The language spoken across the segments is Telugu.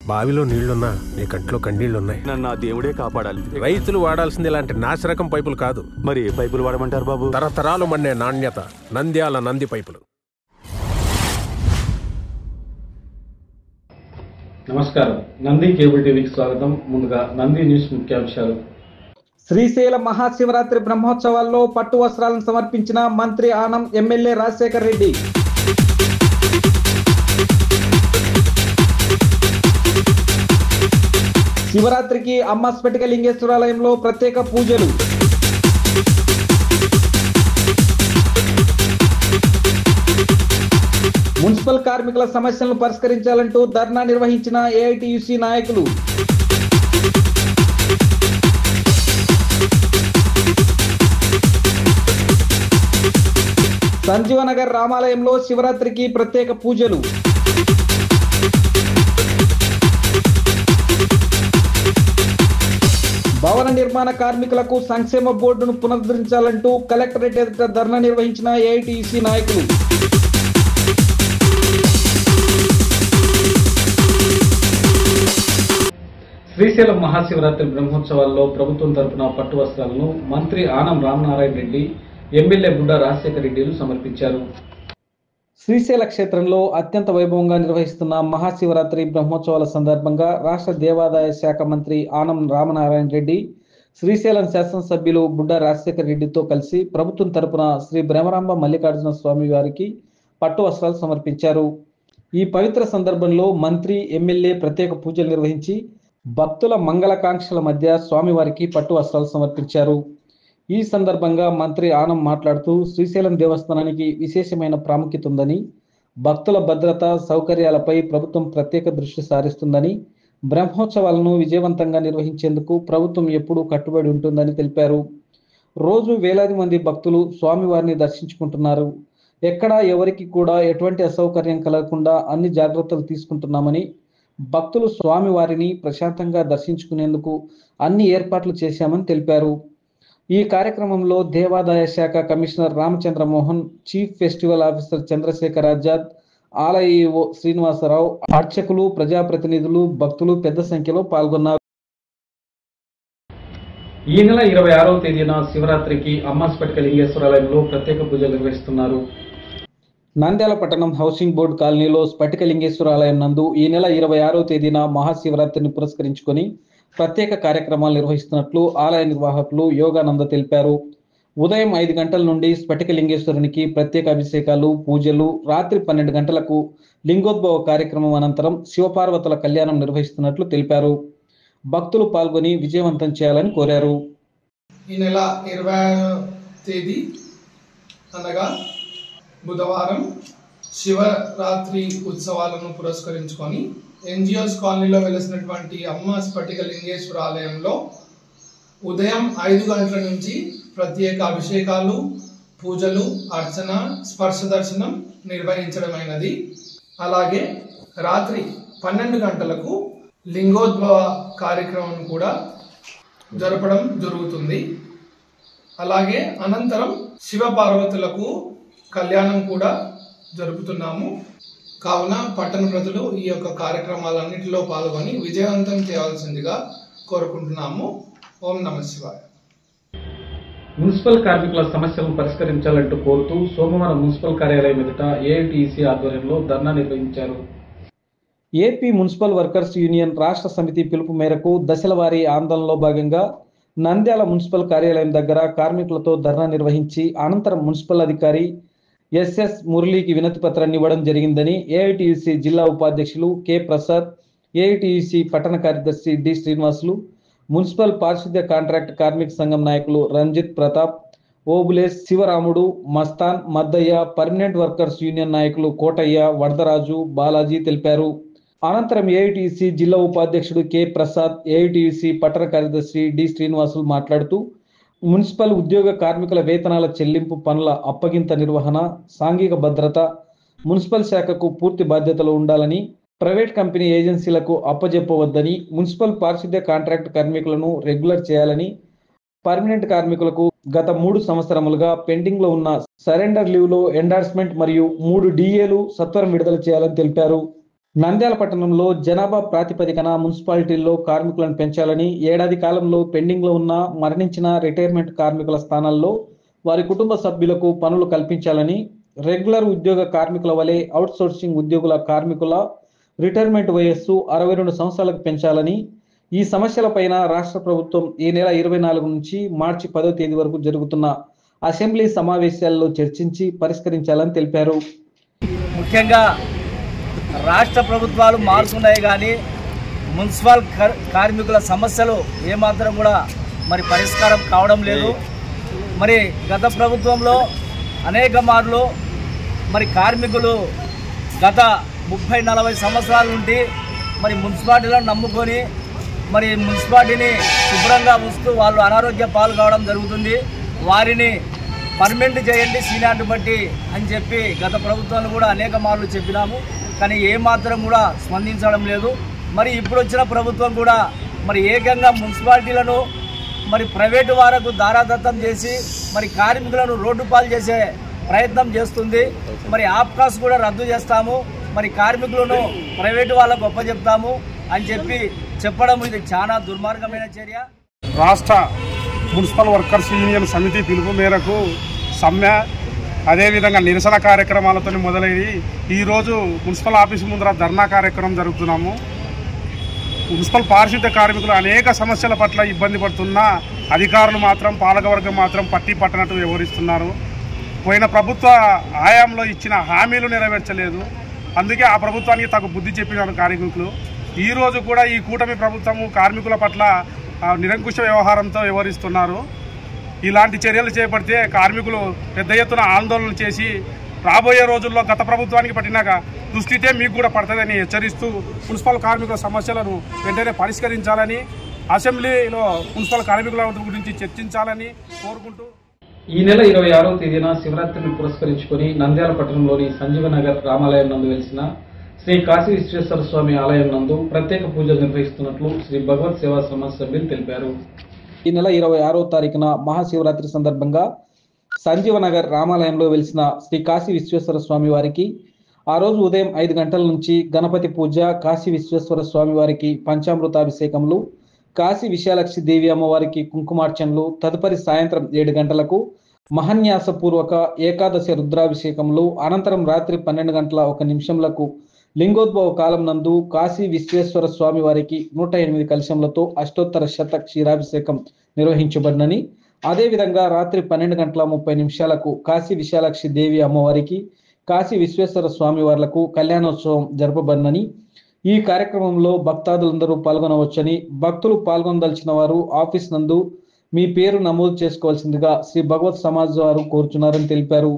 బావిలో నీళ్లున్నా నీ కంట్లో కన్నీళ్లున్నాయి. నన్ను ఆ దేవుడే కాపాడాలి. రైతులు వాడాల్సింది ఇలాంటి నాసిరకం పైపులు కాదు. మరి ఏ పైపులు వాడమంటారు బాబు? తరతరాలు మన్నే నాణ్యత నంద్యాల నంది పైపులు. నమస్కారం, నంది కేబుల్ టీవీకి స్వాగతం. ముందుగా నంది న్యూస్ ముఖ్యాంశాలు. శ్రీశైలం మహాశివరాత్రి బ్రహ్మోత్సవాల్లో పట్టు వస్త్రాలను సమర్పించిన మంత్రి ఆనం, ఎమ్మెల్యే రాజశేఖర్ రెడ్డి. శివరాత్రికి అమ్మ స్ఫటిక లింగేశ్వరాలయంలో ప్రత్యేక పూజలు. మున్సిపల్ కార్మికుల సమస్యలను పరిష్కరించాలంటూ ధర్నా నిర్వహించిన ఏఐటియుసి నాయకులు. సంజీవనగర్ రామాలయంలో శివరాత్రికి ప్రత్యేక పూజలు. భవన నిర్మాణ కార్మికులకు సంక్షేమ బోర్డును పునరుద్ధరించాలంటూ కలెక్టరేట్ ఎదుట ధర్నా నిర్వహించిన ఏఐటియుసి నాయకులు. శ్రీశైలం మహాశివరాత్రి బ్రహ్మోత్సవాల్లో ప్రభుత్వం తరపున పట్టు వస్త్రాలను మంత్రి ఆనం రామనారాయణ రెడ్డి, ఎమ్మెల్యే బుడ్డా రాజశేఖర్ రెడ్డిలు సమర్పించారు. శ్రీశైల క్షేత్రంలో అత్యంత వైభవంగా నిర్వహిస్తున్న మహాశివరాత్రి బ్రహ్మోత్సవాల సందర్భంగా రాష్ట్ర దేవాదాయ శాఖ మంత్రి ఆనం రామనారాయణ రెడ్డి, శ్రీశైలం శాసనసభ్యులు బుడ్డా రాజశేఖర్ రెడ్డితో కలిసి ప్రభుత్వం తరపున శ్రీ బ్రహ్మరాంబ మల్లికార్జున స్వామి వారికి పట్టు వస్త్రాలు సమర్పించారు. ఈ పవిత్ర సందర్భంలో మంత్రి, ఎమ్మెల్యే ప్రత్యేక పూజలు నిర్వహించి భక్తుల మంగళకాంక్షల మధ్య స్వామివారికి పట్టు వస్త్రాలు సమర్పించారు. ఈ సందర్భంగా మంత్రి ఆనం మాట్లాడుతూ శ్రీశైలం దేవస్థానానికి విశేషమైన ప్రాముఖ్యత ఉందని, భక్తుల భద్రత సౌకర్యాలపై ప్రభుత్వం ప్రత్యేక దృష్టి సారిస్తుందని, బ్రహ్మోత్సవాలను విజయవంతంగా నిర్వహించేందుకు ప్రభుత్వం ఎప్పుడూ కట్టుబడి ఉంటుందని తెలిపారు. రోజు వేలాది మంది భక్తులు స్వామివారిని దర్శించుకుంటున్నారు. ఎక్కడా ఎవరికి కూడా ఎటువంటి అసౌకర్యం కలగకుండా అన్ని జాగ్రత్తలు తీసుకుంటున్నామని, భక్తులు స్వామివారిని ప్రశాంతంగా దర్శించుకునేందుకు అన్ని ఏర్పాట్లు చేశామని తెలిపారు. ఈ కార్యక్రమంలో దేవాదాయ శాఖ commissioner Ramachandra Mohan, chief festival officer Chandrasekhar Azad, ఆలయ ఈవో శ్రీనివాసరావు, అర్చకులు, ప్రజాప్రతినిధులు, భక్తులు పెద్ద సంఖ్యలో పాల్గొన్నారు. ఈ నెల 26వ తేదీన శివరాత్రికి అమ్మ స్ఫటిక లింగేశ్వరాలయంలో ప్రత్యేక పూజలు నిర్వహిస్తున్నారు. నంద్యాల పట్టణం హౌసింగ్ బోర్డు కాలనీలో స్ఫటిక లింగేశ్వరాలయం నందు ఈ నెల 26వ తేదీన మహాశివరాత్రిని పురస్కరించుకొని ప్రత్యేక కార్యక్రమాలు నిర్వహిస్తున్నట్లు ఆలయ నిర్వాహకులు యోగానంద తెలిపారు. ఉదయం 5 గంటల నుండి స్ఫటిక లింగేశ్వరునికి ప్రత్యేక అభిషేకాలు, పూజలు, రాత్రి 12 గంటలకు లింగోద్భవ కార్యక్రమం అనంతరం శివపార్వతుల కళ్యాణం నిర్వహిస్తున్నట్లు తెలిపారు. భక్తులు పాల్గొని విజయవంతం చేయాలని కోరారు. ఈ నెల 26వ తేదీ అనగా బుధవారం శివరాత్రి ఉత్సవాలను పురస్కరించుకొని ఎన్జిఓస్ కాలనీలో వెలిసినటువంటి అమ్మ స్ఫటిక లింగేశ్వర ఆలయంలో ఉదయం 5 గంటల నుంచి ప్రత్యేక అభిషేకాలు, పూజలు, అర్చన, స్పర్శ దర్శనం నిర్వహించడమైనది. అలాగే రాత్రి 12 గంటలకు లింగోద్భవ కార్యక్రమం కూడా జరపడం జరుగుతుంది. అలాగే అనంతరం శివ పార్వతులకు కళ్యాణం కూడా జరుపుతున్నాము. కావున పట్టణ ప్రజలు ఈ యొక్క కార్యక్రమాలన్నింటిలో పాల్గొని విజయవంతం చేయాల్సిందిగా కోరుకుంటున్నాము. ఓం నమః శివాయ. మున్సిపల్ కార్మికుల సమస్యలను పరిష్కరించాలంటూ కోరుతూ సోమవారం మున్సిపల్ కార్యాలయం ఎదుట ఏఐటియుసి ఆధ్వర్యంలో ధర్నా నిర్వహించారు. ఏపీ మున్సిపల్ వర్కర్స్ యూనియన్ రాష్ట్ర సమితి పిలుపు మేరకు దశల వారీ ఆందోళనలో భాగంగా నంద్యాల మున్సిపల్ కార్యాలయం దగ్గర కార్మికులతో ధర్నా నిర్వహించి అనంతరం మున్సిపల్ అధికారి ఎస్ఎస్ మురళీకి వినతి పత్రాన్ని ఇవ్వడం జరిగిందని ఏఐటియుసి జిల్లా ఉపాధ్యక్షులు కె ప్రసాద్, ఏఐటియుసి పట్టణ కార్యదర్శి డి శ్రీనివాసులు, మున్సిపల్ పారిశుద్ధ్య కాంట్రాక్ట్ కార్మిక సంఘం నాయకులు Ranjith Pratap, Obules, Sivaramudu, Mastan, Maddaiah, permanent workers union నాయకులు కోటయ్య, వరదరాజు, బాలాజీ తెలిపారు. అనంతరం ఏఐటియుసి జిల్లా ఉపాధ్యక్షుడు కె ప్రసాద్, ఏఐటియుసి పట్టణ కార్యదర్శి డి శ్రీనివాసులు మాట్లాడుతూ మున్సిపల్ ఉద్యోగ కార్మికుల వేతనాల చెల్లింపు, పనుల అప్పగింత నిర్వహణ, సాంఘిక భద్రత మున్సిపల్ శాఖకు పూర్తి బాధ్యతలు ఉండాలని, ప్రైవేట్ కంపెనీ ఏజెన్సీలకు అప్పజెప్పవద్దని, మున్సిపల్ పారిశుద్ధ్య కాంట్రాక్ట్ కార్మికులను రెగ్యులర్ చేయాలని, పర్మనెంట్ కార్మికులకు గత 3 సంవత్సరములుగా పెండింగ్ లో ఉన్న సరెండర్ లీవ్ లో ఎండార్స్మెంట్ మరియు 3 డిఏలు సత్వరం విడుదల చేయాలని తెలిపారు. నంద్యాల పట్టణంలో జనాభా ప్రాతిపదికన మున్సిపాలిటీల్లో కార్మికులను పెంచాలని, ఏడాది కాలంలో పెండింగ్లో ఉన్న మరణించిన రిటైర్మెంట్ కార్మికుల స్థానాల్లో వారి కుటుంబ సభ్యులకు పనులు కల్పించాలని, రెగ్యులర్ ఉద్యోగ కార్మికుల వలె అవుట్సోర్సింగ్ ఉద్యోగుల కార్మికుల రిటైర్మెంట్ వయస్సు 62 సంవత్సరాలకు పెంచాలని, ఈ సమస్యలపైన రాష్ట్ర ప్రభుత్వం ఈ నెల 24 నుంచి మార్చి 10వ తేదీ వరకు జరుగుతున్న అసెంబ్లీ సమావేశాల్లో చర్చించి పరిష్కరించాలని తెలిపారు. ముఖ్యంగా రాష్ట్ర ప్రభుత్వాలు మారుతున్నాయి కానీ మున్సిపల్ కార్మికుల సమస్యలు ఏమాత్రం కూడా మరి పరిష్కారం కావడం లేదు. మరి గత ప్రభుత్వంలో అనేక మార్లు మరి కార్మికులు గత 30-40 సంవత్సరాల నుండి మరి మున్సిపాలిటీలను నమ్ముకొని మరి మున్సిపాలిటీని శుభ్రంగా ఉంచుతూ వాళ్ళు అనారోగ్య పాలు కావడం జరుగుతుంది. వారిని పర్మనెంట్ చేయండి సీనియారిటీ బట్టి అని చెప్పి గత ప్రభుత్వాలు కూడా అనేక మార్లు చెప్పినాము. కానీ ఏమాత్రం కూడా స్పందించడం లేదు. మరి ఇప్పుడు వచ్చిన ప్రభుత్వం కూడా మరి ఏకంగా మున్సిపాలిటీలను మరి ప్రైవేటు వారకు దారాదత్తం చేసి మరి కార్మికులను రోడ్డు పాలు చేసే ప్రయత్నం చేస్తుంది. మరి ఆప్కాస్ కూడా రద్దు చేస్తాము, మరి కార్మికులను ప్రైవేటు వాళ్ళకు ఒప్పచెప్తాము అని చెప్పడం ఇది చాలా దుర్మార్గమైన చర్య. రాష్ట్ర మున్సిపల్ వర్కర్స్ యూనియన్ సమితి పిలుపు మేరకు సమ్మె అదేవిధంగా నిరసన కార్యక్రమాలతో మొదలయ్యి ఈరోజు మున్సిపల్ ఆఫీసు ముందర ధర్నా కార్యక్రమం జరుగుతున్నాము. మున్సిపల్ పారిశుద్ధ్య కార్మికులు అనేక సమస్యల పట్ల ఇబ్బంది పడుతున్న అధికారులు మాత్రం పాలకవర్గం మాత్రం పట్టి పట్టనట్టు వ్యవహరిస్తున్నారు. పోయిన ప్రభుత్వ హయాంలో ఇచ్చిన హామీలు నెరవేర్చలేదు. అందుకే ఆ ప్రభుత్వానికి తగు బుద్ధి చెప్పినారు కార్మికులు. ఈరోజు కూడా ఈ కూటమి ప్రభుత్వము కార్మికుల పట్ల నిరంకుశ వ్యవహారంతో వ్యవహరిస్తున్నారు. ఇలాంటి చర్యలు చేపడితే కార్మికులు పెద్ద ఎత్తున ఆందోళన చేసి రాబోయే రోజుల్లో గత ప్రభుత్వానికి పట్టినాక దుస్థితే మీకు కూడా పడుతుందని హెచ్చరిస్తూ మున్సిపల్ కార్మికుల సమస్యలను వెంటనే పరిష్కరించాలని, అసెంబ్లీలో మున్సిపల్ కార్మికుల గురించి చర్చించాలని కోరుకుంటూ ఈ నెల 26వ తేదీన శివరాత్రిని పురస్కరించుకొని నంద్యాల పట్టణంలోని సంజీవనగర్ రామాలయం నందు వెలిసిన శ్రీ కాశీ విశ్వేశ్వర స్వామి ఆలయం నందు ప్రత్యేక పూజలు నిర్వహిస్తున్నట్లు శ్రీ భగవత్ సేవా సమాజ సభ్యులు తెలిపారు. ఈ నెల 26వ తారీఖున మహాశివరాత్రి సందర్భంగా సంజీవనగర్ రామాలయంలో వెలిసిన శ్రీ కాశీ విశ్వేశ్వర స్వామి వారికి ఆ రోజు ఉదయం 5 గంటల నుంచి గణపతి పూజ, కాశీ విశ్వేశ్వర స్వామి వారికి పంచామృతాభిషేకములు, కాశీ విశాలాక్షి దేవి అమ్మవారికి కుంకుమార్చనలు, తదుపరి సాయంత్రం 7 గంటలకు మహాన్యాసపూర్వక ఏకాదశి రుద్రాభిషేకములు, అనంతరం రాత్రి 12 గంటల 1 నిమిషంలకు లింగోద్భవ కాలం నందు కాశీ విశ్వేశ్వర స్వామి వారికి 108 కలశములతో అష్టోత్తర శత క్షీరాభిషేకం నిర్వహించబడినని, అదేవిధంగా రాత్రి 12 గంటల 30 నిమిషాలకు కాశీ విశాలాక్షి దేవి అమ్మవారికి, కాశీ విశ్వేశ్వర స్వామి వార్లకు కళ్యాణోత్సవం జరపబడినని, ఈ కార్యక్రమంలో భక్తాదులందరూ పాల్గొనవచ్చని, భక్తులు పాల్గొనదలిచిన వారు ఆఫీస్ నందు మీ పేరు నమోదు చేసుకోవాల్సిందిగా శ్రీ భగవత్ సమాజ్ వారు కోరుచున్నారని తెలిపారు.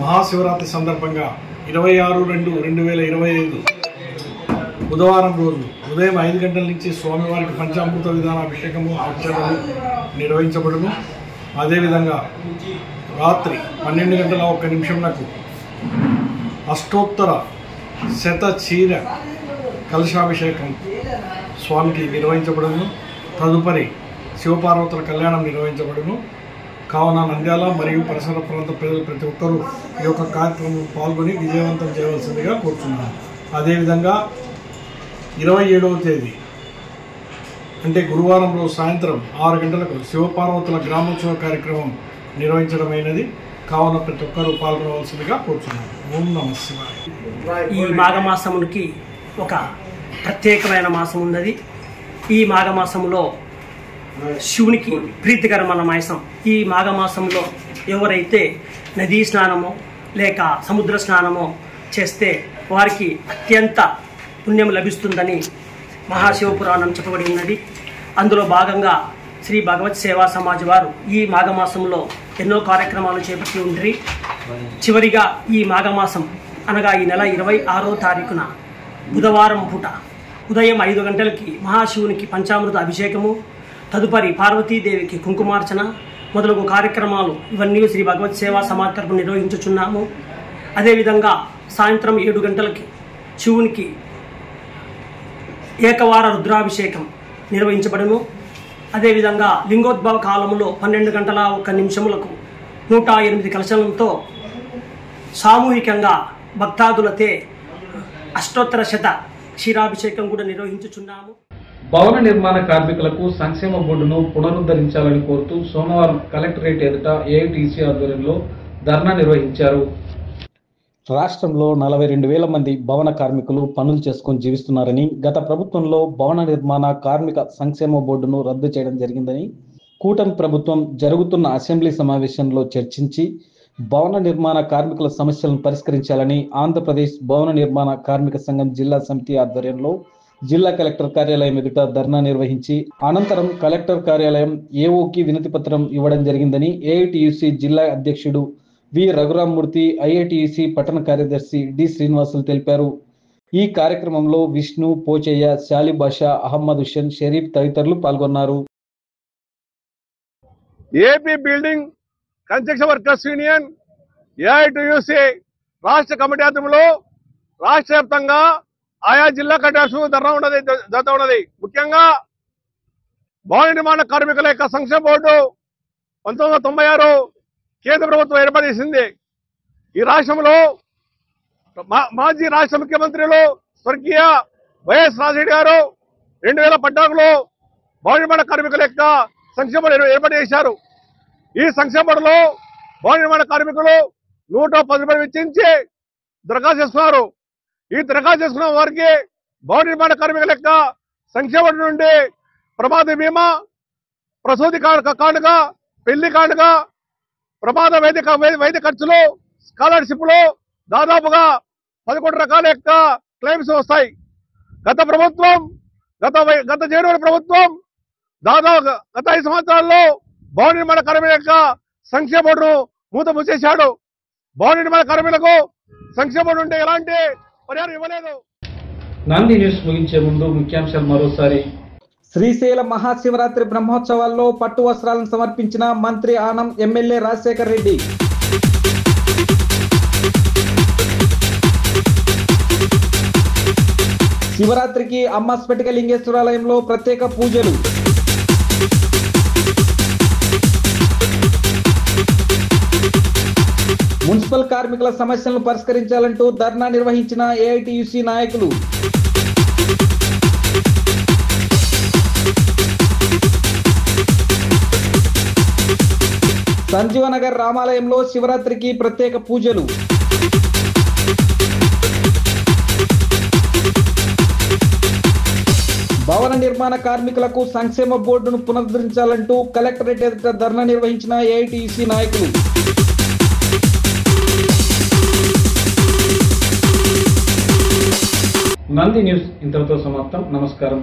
మహాశివరాత్రి సందర్భంగా 26/2/2025 బుధవారం రోజు ఉదయం 5 గంటల నుంచి స్వామివారికి పంచామృత విధాన అభిషేకము అర్చనలు నిర్వహించబడును. అదేవిధంగా రాత్రి 12 గంటల 1 నిమిషంలకు అష్టోత్తర శత క్షీర కలశాభిషేకం స్వామికి నిర్వహించబడును. తదుపరి శివపార్వతుల కళ్యాణం నిర్వహించబడును. కావున నంద్యాల మరియు పరిసర ప్రాంత ప్రజలు ప్రతి ఒక్కరూ ఈ యొక్క కార్యక్రమం పాల్గొని విజయవంతం చేయవలసిందిగా కోరుతున్నాను. అదేవిధంగా 27వ తేదీ అంటే గురువారం రోజు సాయంత్రం 6 గంటలకు శివపార్వతుల గ్రామోత్సవ కార్యక్రమం నిర్వహించడమైనది. కావున ప్రతి ఒక్కరూ పాల్గొనవలసిందిగా కోరుతున్నాను. ఓం నమః శివాయ. ఈ మాఘమాసమునికి ఒక ప్రత్యేకమైన మాసం ఉన్నది. ఈ మాఘమాసంలో శివునికి ప్రీతికరమైన మాసం. ఈ మాఘమాసంలో ఎవరైతే నదీ స్నానమో లేక సముద్ర స్నానమో చేస్తే వారికి అత్యంత పుణ్యం లభిస్తుందని మహాశివపురాణం చెప్పబడి ఉన్నది. అందులో భాగంగా శ్రీ భగవత్ సేవా సమాజ్ వారు ఈ మాఘమాసంలో ఎన్నో కార్యక్రమాలు చేపట్టి ఉండ్రి. చివరిగా ఈ మాఘమాసం అనగా ఈ నెల 26వ తారీఖున బుధవారం పూట ఉదయం 5 గంటలకి మహాశివునికి పంచామృత అభిషేకము, తదుపరి పార్వతీదేవికి కుంకుమార్చన మొదలగు కార్యక్రమాలు ఇవన్నీ శ్రీ భగవత్ సేవా సమాజ్ తరపున నిర్వహించుచున్నాము. అదేవిధంగా సాయంత్రం 7 గంటలకి శివునికి ఏకవార రుద్రాభిషేకం నిర్వహించబడును. అదేవిధంగా లింగోద్భవ కాలంలో 12 గంటల 1 నిమిషములకు 108 కలశాలతో సామూహికంగా భక్తాదులతే అష్టోత్తర శత క్షీరాభిషేకం కూడా నిర్వహించుచున్నాము. భవన నిర్మాణ కార్మికులకు సంక్షేమ బోర్డును పునరుద్ధరించాలని కోరుతూ సోమవారం కలెక్టరేట్ ఎదుట ఏఐటీసీ ఆధ్వర్యంలో ధర్నా నిర్వహించారు. రాష్ట్రంలో 42,000 మంది భవన కార్మికులు పనులు చేసుకొని జీవిస్తున్నారని, గత ప్రభుత్వంలో భవన నిర్మాణ కార్మిక సంక్షేమ బోర్డును రద్దు చేయడం జరిగిందని, కూటమి ప్రభుత్వం జరుగుతున్న అసెంబ్లీ సమావేశంలో చర్చించి భవన నిర్మాణ కార్మికుల సమస్యలను పరిష్కరించాలని ఆంధ్రప్రదేశ్ భవన నిర్మాణ కార్మిక సంఘం జిల్లా సమితి ఆధ్వర్యంలో జిల్లా కలెక్టర్ కార్యాలయం ఎదుట ధర్నా నిర్వహించి అనంతరం కలెక్టర్ కార్యాలయం ఏఓకి వినతి పత్రం ఇవ్వడం జరిగిందని ఏఐటీయూసీ జిల్లా అధ్యక్షుడు వి రఘురామ్మూర్తి, ఐఐటీయూసీ పట్టణ కార్యదర్శి డి శ్రీనివాసులు తెలిపారు. ఈ కార్యక్రమంలో విష్ణు, పోచయ్య, శాలి బాషా, అహ్మద్ హుస్సేన్, షరీఫ్ తదితరులు పాల్గొన్నారు. AP building construction workers union AITUC రాష్ట్ర కమిటీ ఆధ్వర్యంలో రాష్ట్ర వ్యాప్తంగా ఆయా జిల్లా కలెక్టర్స్ ధర్నా ఉన్నది. ముఖ్యంగా భవన నిర్మాణ కార్మికుల యొక్క సంక్షేమ బోర్డు 1996 కేంద్ర ప్రభుత్వం ఏర్పాటు చేసింది. ఈ రాష్ట్రంలో మాజీ రాష్ట్ర ముఖ్యమంత్రులు స్వర్గీయ వైఎస్ రాజశేఖర్ గారు 2014లో భవన నిర్మాణ కార్మికుల యొక్క సంక్షేమ బోర్డు ఏర్పాటు చేశారు. ఈ సంక్షేమ బోర్డులో భవన నిర్మాణ కార్మికులు 110 రూపాయలు వెచ్చించి దరఖాస్తు చేసుకున్నారు. ఈ దరఖాస్తు చేసుకున్న వారికి భవన నిర్మాణ కార్మికుల యొక్క సంక్షేమ బోర్డు నుండి ప్రమాద బీమా, ప్రసూతి కానుక, పెళ్లి కానుక, ప్రమాద వైద్య ఖర్చులు, స్కాలర్షిప్లు దాదాపుగా 11 రకాల యొక్క క్లెయిమ్స్ వస్తాయి. గత జనవరి ప్రభుత్వం దాదాపు గత 5 సంవత్సరాల్లో భవన నిర్మాణ కార్మికుల యొక్క సంక్షేమ బోర్డును మూత మూసేశాడు. భవన నిర్మాణ కార్మికులకు సంక్షేమ బోర్డు ఉంటే ఎలాంటి పరిహారం ఇవ్వలేదు. నాంది న్యూస్ ముగించే ముందు ముఖ్యాంశాలు మరోసారి. శ్రీశైల మహాశివరాత్రి బ్రహ్మోత్సవాల్లో పట్టు వస్త్రాలను సమర్పించిన మంత్రి ఆనం, ఎమ్మెల్యే రాజశేఖర్ రెడ్డి. శివరాత్రికి అమ్మ స్ఫటిక లింగేశ్వరాలయంలో ప్రత్యేక పూజలు. మున్సిపల్ కార్మికుల సమస్యలను పరిష్కరించాలంటూ ధర్నా నిర్వహించిన ఏఐటీయూసీ నాయకులు. సంజీవనగర్ రామాలయంలో శివరాత్రికి ప్రత్యేక పూజలు. భవన నిర్మాణ కార్మికులకు సంక్షేమ బోర్డును పునరుద్ధరించాలంటూ కలెక్టరేట్ ఎదుట ధర్నా నిర్వహించిన ఏఐటీయూసీ నాయకులు. నంది న్యూస్ ఇంతటితో సమాప్తం. నమస్కారం.